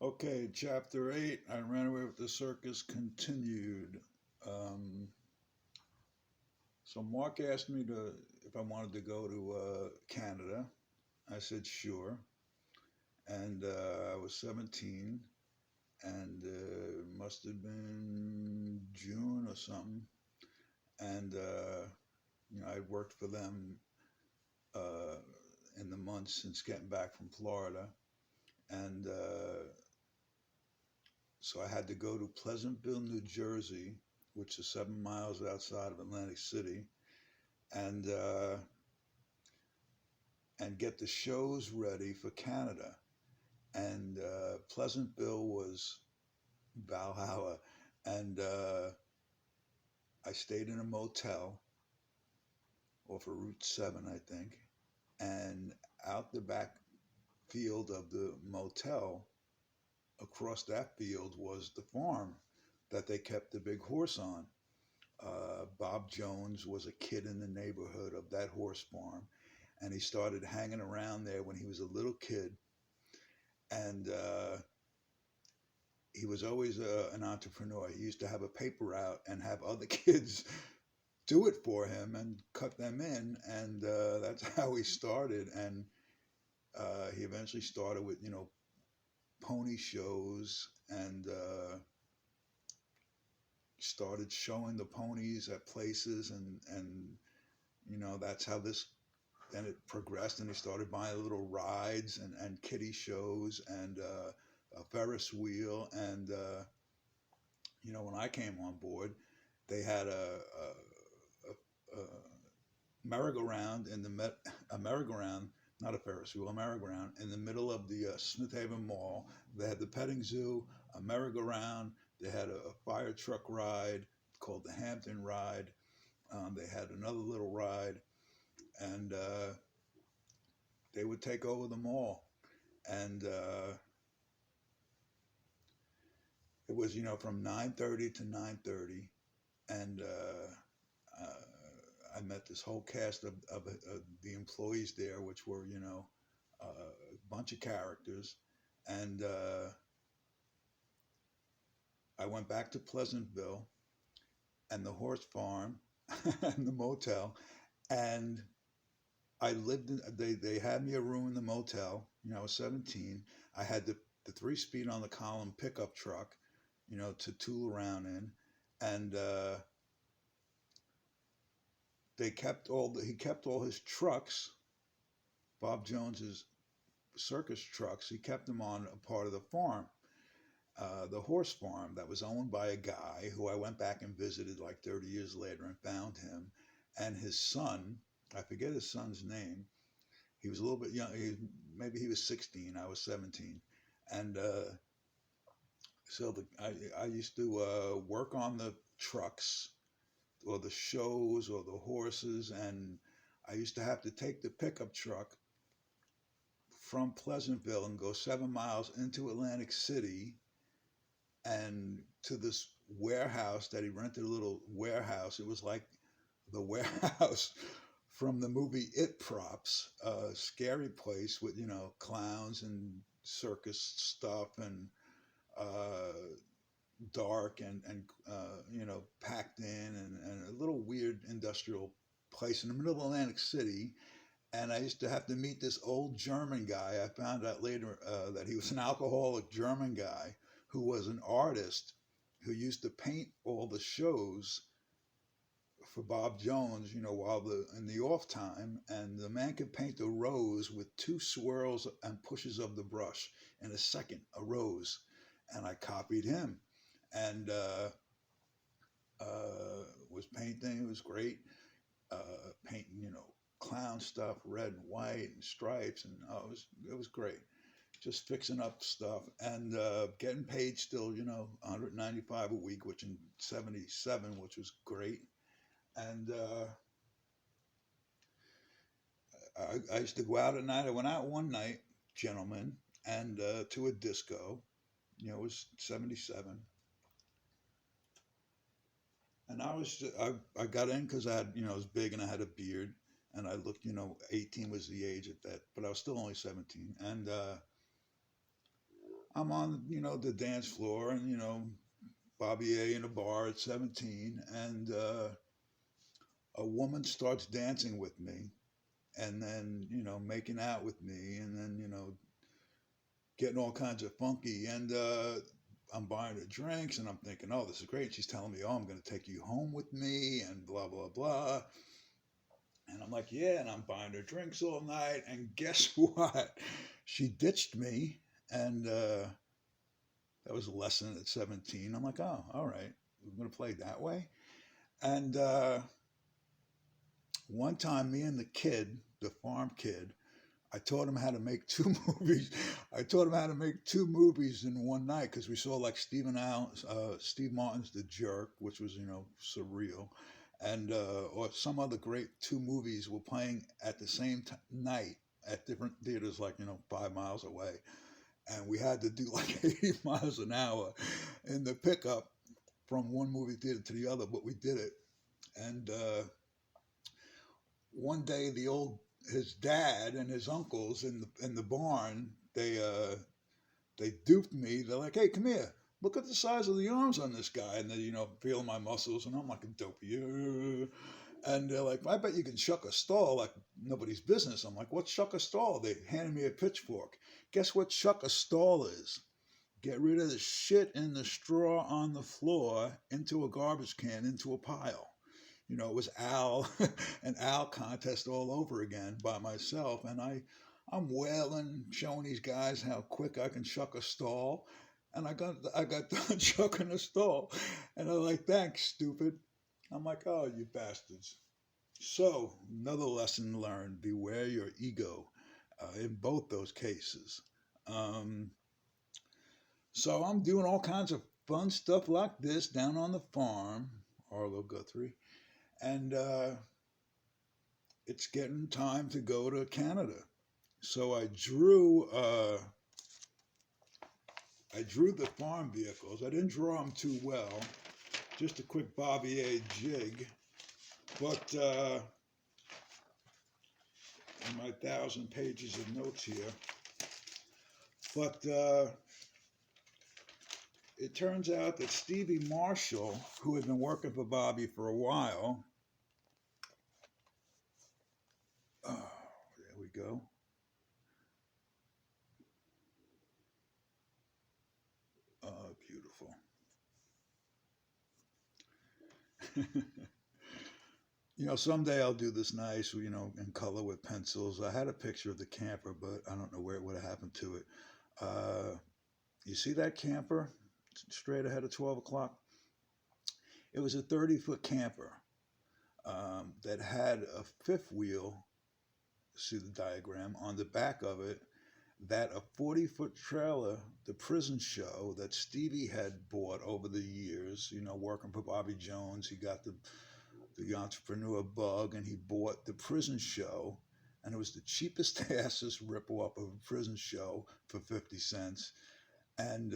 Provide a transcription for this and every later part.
Okay, chapter 8. I ran away with the circus continued. Um, so Mark asked me to if I wanted to go to Canada. I said sure, and I was 17, and must have been June or something. And I'd worked for them uh, in the months since getting back from Florida, and so I had to go to Pleasantville, New Jersey, which is 7 miles outside of Atlantic City, and uh, and get the shows ready for Canada. And Pleasantville was Valhalla, and I stayed in a motel off of Route 7, I think, and out the back field of the motel, across that field was the farm that they kept the big horse on. Bob Jones was a kid in the neighborhood of that horse farm, and he started hanging around there when he was a little kid. And he was always an entrepreneur. He used to have a paper route and have other kids do it for him and cut them in, and that's how he started. And he eventually started with pony shows and started showing the ponies at places, and that's how this then it progressed, and he started buying little rides and kiddie shows and a Ferris wheel. And when I came on board, they had a merry-go-round a merry-go-round, not a Ferris wheel, a merry-go-round in the middle of the Smith Haven Mall. They had the petting zoo, a merry-go-round. They had a fire truck ride called the Hampton Ride. They had another little ride, and they would take over the mall. And it was from 9:30 to 9:30, and I met this whole cast of the employees there, which were a bunch of characters. And I went back to Pleasantville and the horse farm and the motel, and I lived in. They had me a room in the motel. I was 17. I had the 3-speed on the column pickup truck, to tool around in, and he kept all his trucks, Bob Jones's circus trucks. He kept them on a part of the farm, the horse farm that was owned by a guy who I went back and visited like 30 years later and found him, and his son. I forget his son's name. He was a little bit young. Maybe he was 16. I was 17, and so I used to work on the trucks or the shows or the horses, and I used to have to take the pickup truck from Pleasantville and go 7 miles into Atlantic City and to this warehouse that he rented, a little warehouse. It was like the warehouse from the movie It props, a scary place with clowns and circus stuff and uh, dark and packed in, and a little weird industrial place in the middle of Atlantic City. And I used to have to meet this old German guy. I found out later that he was an alcoholic German guy who was an artist who used to paint all the shows for Bob Jones, while in the off time, and the man could paint a rose with 2 swirls and pushes of the brush in a second, a rose, and I copied him, and was painting. It was great, painting, clown stuff, red and white and stripes, and it was great. Just fixing up stuff and getting paid still, 195 a week, which in '77, which was great. And I used to go out at night. I went out one night, gentlemen, and to a disco. It was '77, and I got in because I had I was big and I had a beard, and I looked 18 was the age at that, but I was still only 17, and I'm on, the dance floor, and Bobby A in a bar at 17, and a woman starts dancing with me, and then making out with me, and then getting all kinds of funky, and I'm buying her drinks, and I'm thinking, oh, this is great. She's telling me, oh, I'm going to take you home with me, and blah blah blah. And I'm like, yeah, and I'm buying her drinks all night. And guess what? She ditched me, and that was a lesson at 17. I'm like, oh, all right, we're going to play that way. And one time, me and the kid, the farm kid, I taught him how to make two movies. I taught him how to make two movies in one night because we saw like Steve Martin's The Jerk, which was surreal, and or some other great two movies were playing at the same night at different theaters, like 5 miles away, and we had to do like 80 miles an hour in the pickup from one movie theater to the other, but we did it. And one day, the old his dad and his uncles in the barn, they duped me. They're like, "Hey, come here. Look at the size of the arms on this guy." And they, feel my muscles, and I'm like a dopey. And they're like, "I bet you can shuck a stall like nobody's business." I'm like, "What's shuck a stall?" They handed me a pitchfork. Guess what shuck a stall is? Get rid of the shit in the straw on the floor into a garbage can, into a pile. It was an Al contest all over again by myself. And I'm wailing, showing these guys how quick I can shuck a stall. And I got done shucking a stall. And they're like, thanks, stupid. I'm like, oh, you bastards. So, another lesson learned, beware your ego in both those cases. Um, so, I'm doing all kinds of fun stuff like this down on the farm, Arlo Guthrie. And it's getting time to go to Canada. So I drew the farm vehicles. I didn't draw them too well. Just a quick Bobby A jig. But in my 1,000 pages of notes here. But it turns out that Stevie Marshall, who had been working for Bobby for a while, oh, there we go. Oh, beautiful. Someday I'll do this nice, in color with pencils. I had a picture of the camper, but I don't know where it would have happened to it. Uh, you see that camper straight ahead of 12 o'clock? It was a 30-foot camper that had a fifth wheel, see the diagram, on the back of it, that a 40-foot trailer, the prison show that Stevie had bought over the years, working for Bobby Jones. He got the entrepreneur bug, and he bought the prison show, and it was the cheapest assest rip-off of a prison show for 50 cents. And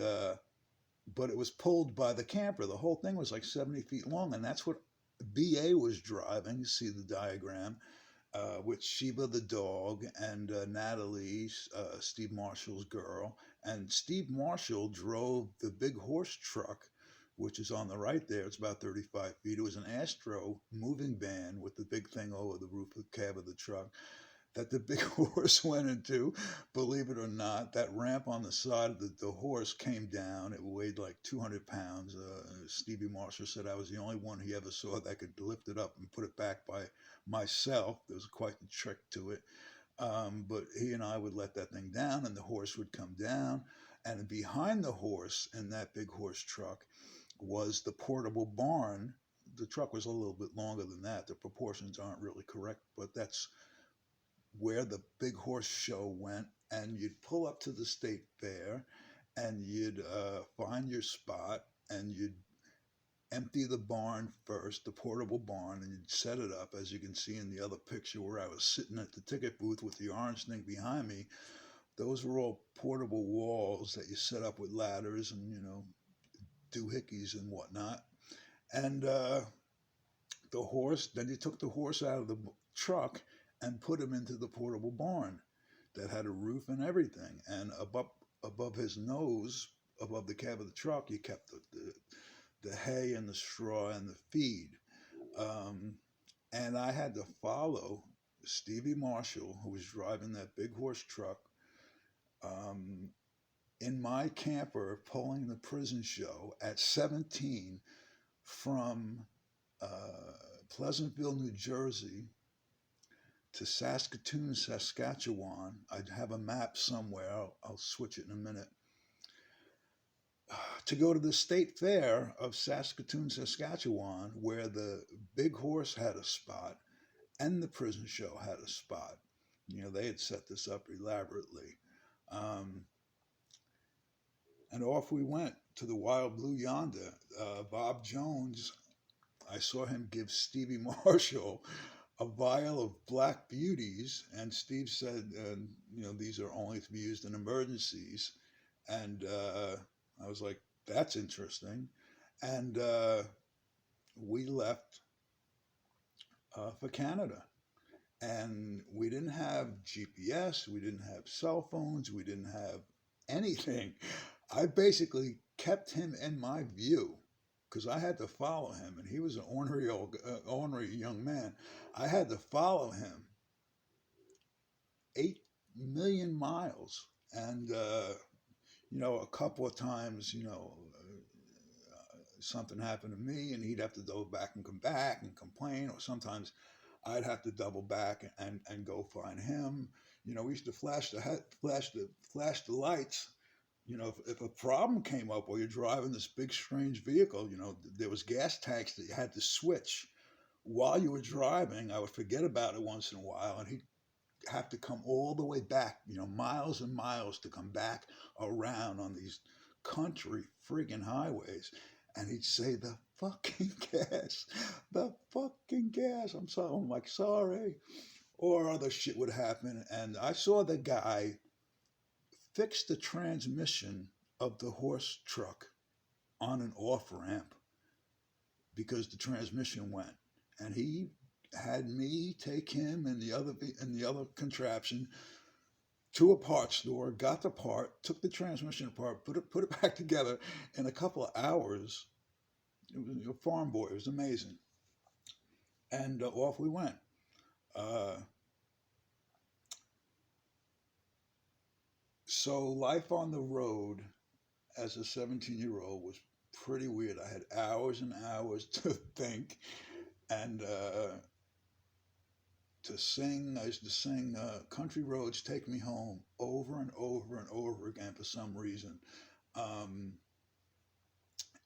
but it was pulled by the camper. The whole thing was like 70 feet long, and that's what BA was driving. You see the diagram with Sheba the dog, and Natalie, Steve Marshall's girl. And Steve Marshall drove the big horse truck, which is on the right there. It's about 35 feet. It was an Astro moving van with the big thing over the roof of the cab of the truck that the big horse went into. Believe it or not, that ramp on the side of the horse came down. It weighed like 200 pounds. Stevie Marshall said I was the only one he ever saw that could lift it up and put it back by myself. There was quite a trick to it. But he and I would let that thing down, and the horse would come down. And behind the horse in that big horse truck was the portable barn. The truck was a little bit longer than that. The proportions aren't really correct, but that's where the big horse show went. And you'd pull up to the state fair, and you'd find your spot, and you'd empty the barn first, the portable barn, and you'd set it up, as you can see in the other picture where I was sitting at the ticket booth with the orange thing behind me. Those were all portable walls that you set up with ladders and, doohickeys and whatnot. And then you took the horse out of the truck and put him into the portable barn that had a roof and everything. And above his nose, above the cab of the truck, you kept the hay and the straw and the feed. Um, and I had to follow Stevie Marshall, who was driving that big horse truck, um, in my camper pulling the prison show at 17 from Pleasantville, New Jersey to Saskatoon, Saskatchewan. I'd have a map somewhere. I'll switch it in a minute. To go to the state fair of Saskatoon, Saskatchewan, where the big horse had a spot and the prison show had a spot. They had set this up elaborately. Um, and off we went to the Wild Blue Yonder. Bob Jones, I saw him give Stevie Marshall a vial of black beauties, and Steve said, these are only to be used in emergencies. And I was like, that's interesting. And we left for Canada. And we didn't have GPS, we didn't have cell phones, we didn't have anything. I basically kept him in my view because I had to follow him, and he was an ornery young man. I had to follow him 8 million miles, and a couple of times, something happened to me, and he'd have to go back and come back and complain, or sometimes I'd have to double back and go find him. We used to flash the lights. If a problem came up while you're driving this big strange vehicle, there was gas tanks that you had to switch while you were driving. I would forget about it once in a while, and he'd have to come all the way back, miles and miles to come back around on these country friggin' highways. And he'd say, the fucking gas, the fucking gas. I'm like, sorry. Or other shit would happen. And I saw the guy fix the transmission of the horse truck on an off ramp because the transmission went. And he had me take him and the other contraption to a parts store, got the part, took the transmission apart, put it back together in a couple of hours. It was a farm boy. It was amazing. And off we went. So life on the road as a 17-year-old was pretty weird. I had hours and hours to think and to sing. I used to sing Country Roads Take Me Home over and over and over again for some reason.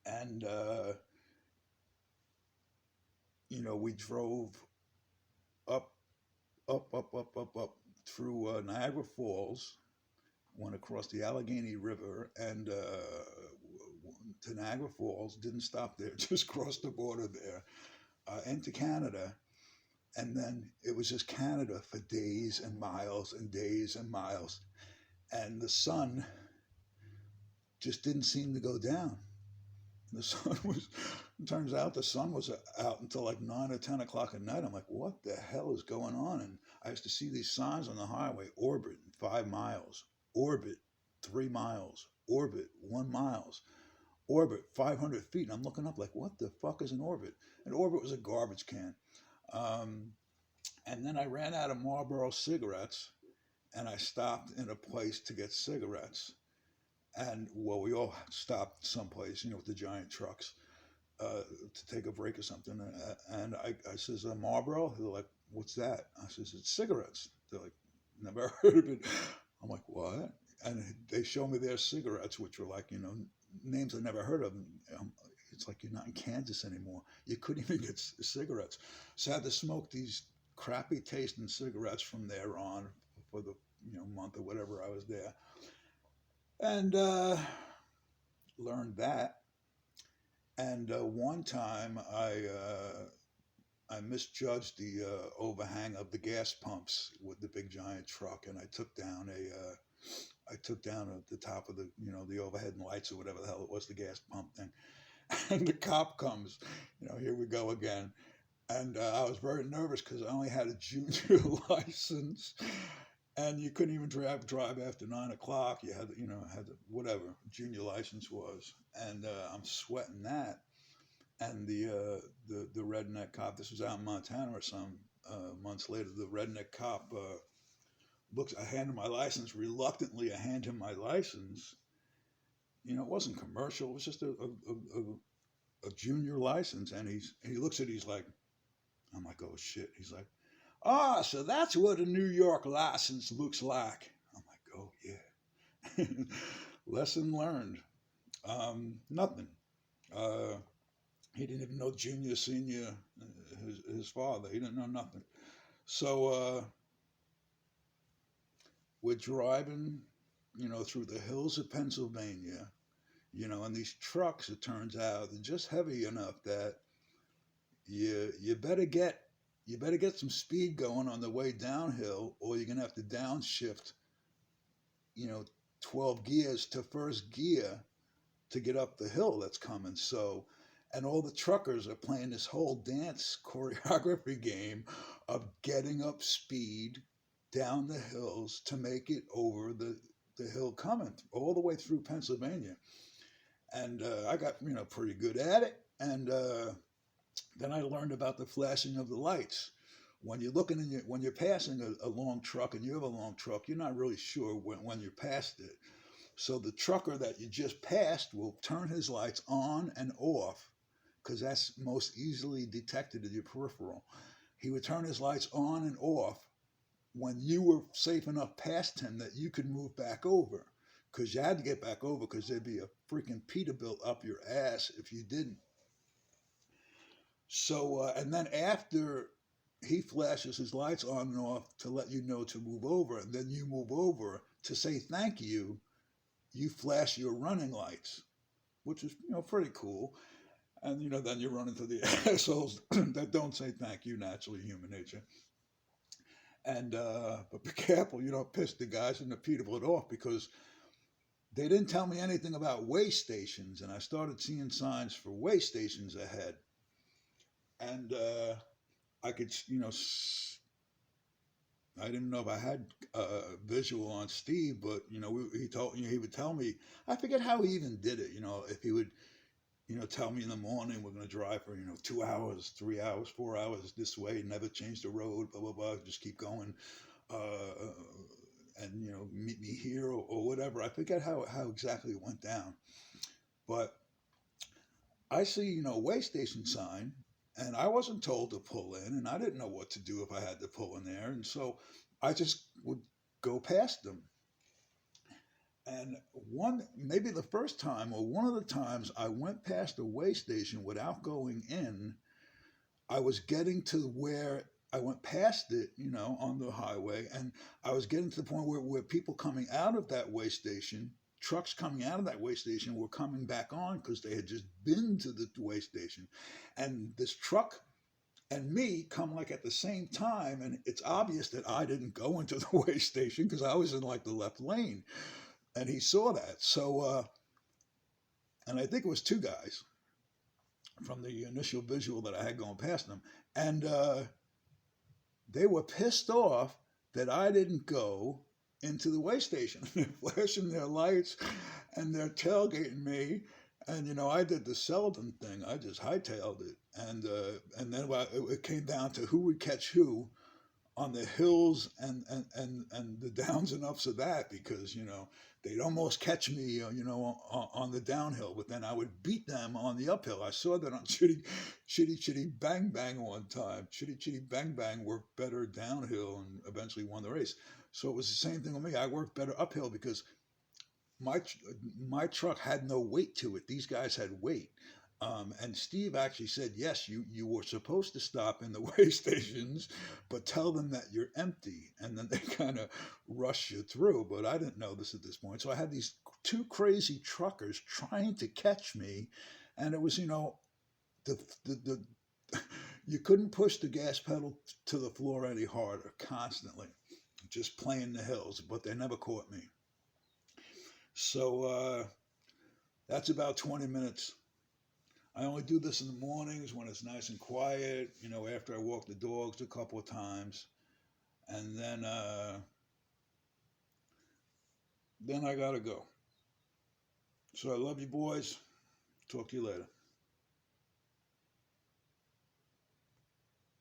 And we drove up through Niagara Falls, went across the Allegheny River and to Niagara Falls, didn't stop there, just crossed the border there, into Canada. And then it was just Canada for days and miles and days and miles. And the sun just didn't seem to go down. The sun was, it turns out the sun was out until like 9 or 10 o'clock at night. I'm like, what the hell is going on? And I used to see these signs on the highway: orbit 5 miles, orbit 3 miles, orbit 1 mile, orbit 500 feet. And I'm looking up like, what the fuck is an orbit? An orbit was a garbage can. And then I ran out of Marlboro cigarettes, and I stopped in a place to get cigarettes. And well, we all stopped someplace, with the giant trucks, to take a break or something. And I says, Marlboro? They're like, what's that? I says, it's cigarettes. They're like, never heard of it. I'm like, what? And they show me their cigarettes, which were like, names I never heard of. It's like, you're not in Kansas anymore. You couldn't even get cigarettes. So I had to smoke these crappy tasting cigarettes from there on for the month or whatever I was there. And learned that. And one time I misjudged the overhang of the gas pumps with the big giant truck, and I took down at the top of the the overhead lights or whatever the hell it was, the gas pump thing. And the cop comes, here we go again. And I was very nervous because I only had a junior license. and you couldn't even drive after 9 o'clock. You had whatever junior license was, and I'm sweating that. And the redneck cop. This was out in Montana or some months later. The redneck cop looks. I hand him my license reluctantly. I hand him my license. It wasn't commercial. It was just a junior license, and he looks at it. He's like, I'm like, oh shit. He's like, ah, so that's what a New York license looks like. I'm like, oh yeah. Lesson learned. Nothing. He didn't even know junior, senior, his father. He didn't know nothing. So we're driving, through the hills of Pennsylvania, and these trucks, it turns out, they're just heavy enough that you better get some speed going on the way downhill, or you're gonna have to downshift, 12 gears to first gear to get up the hill that's coming. So, and all the truckers are playing this whole dance choreography game of getting up speed down the hills to make it over the hill coming all the way through Pennsylvania. And I got, pretty good at it. And then I learned about the flashing of the lights. When you're when you're passing a long truck, and you have a long truck, you're not really sure when you're past it. So the trucker that you just passed will turn his lights on and off, because that's most easily detected in your peripheral. He would turn his lights on and off when you were safe enough past him that you could move back over, because you had to get back over, because there'd be a freaking Peterbilt up your ass if you didn't. So, and then after he flashes his lights on and off to let you know to move over, and then you move over to say thank you, you flash your running lights, which is, pretty cool. And, then you run into the assholes that don't say thank you, naturally, human nature. And, but be careful, you don't piss the guys in the Peterbilt off, because they didn't tell me anything about way stations. And I started seeing signs for way stations ahead. And I could, I didn't know if I had visual on Steve, but he would tell me. I forget how he even did it. If he would, tell me in the morning we're going to drive for 2 hours, 3 hours, 4 hours this way, never change the road, blah blah blah, just keep going, and meet me here or whatever. I forget how exactly it went down, but I see way station sign. And I wasn't told to pull in, and I didn't know what to do if I had to pull in there. And so I just would go past them. And maybe the first time, or one of the times I went past a way station without going in, I was getting to where I went past it, on the highway. And I was getting to the point where people coming out of that way station, trucks coming out of that way station, were coming back on because they had just been to the way station. And this truck and me come like at the same time, and it's obvious that I didn't go into the way station because I was in like the left lane. And he saw that. So, and I think it was two guys from the initial visual that I had going past them. And they were pissed off that I didn't go into the way station. They're flashing their lights and they're tailgating me. And, I did the Selden thing. I just hightailed it. And then it came down to who would catch who on the hills and the downs and ups of that, because, they'd almost catch me, on the downhill, but then I would beat them on the uphill. I saw that on Chitty Bang Bang one time. Chitty Bang Bang worked better downhill and eventually won the race. So it was the same thing with me. I worked better uphill because my truck had no weight to it. These guys had weight. And Steve actually said, yes, you were supposed to stop in the way stations, but tell them that you're empty. And then they kind of rush you through. But I didn't know this at this point. So I had these two crazy truckers trying to catch me. And it was, the you couldn't push the gas pedal to the floor any harder, constantly, just playing the hills. But they never caught me. So that's about 20 minutes. I only do this in the mornings when it's nice and quiet, after I walk the dogs a couple of times. And then then I gotta go. So I love you boys. Talk to you later.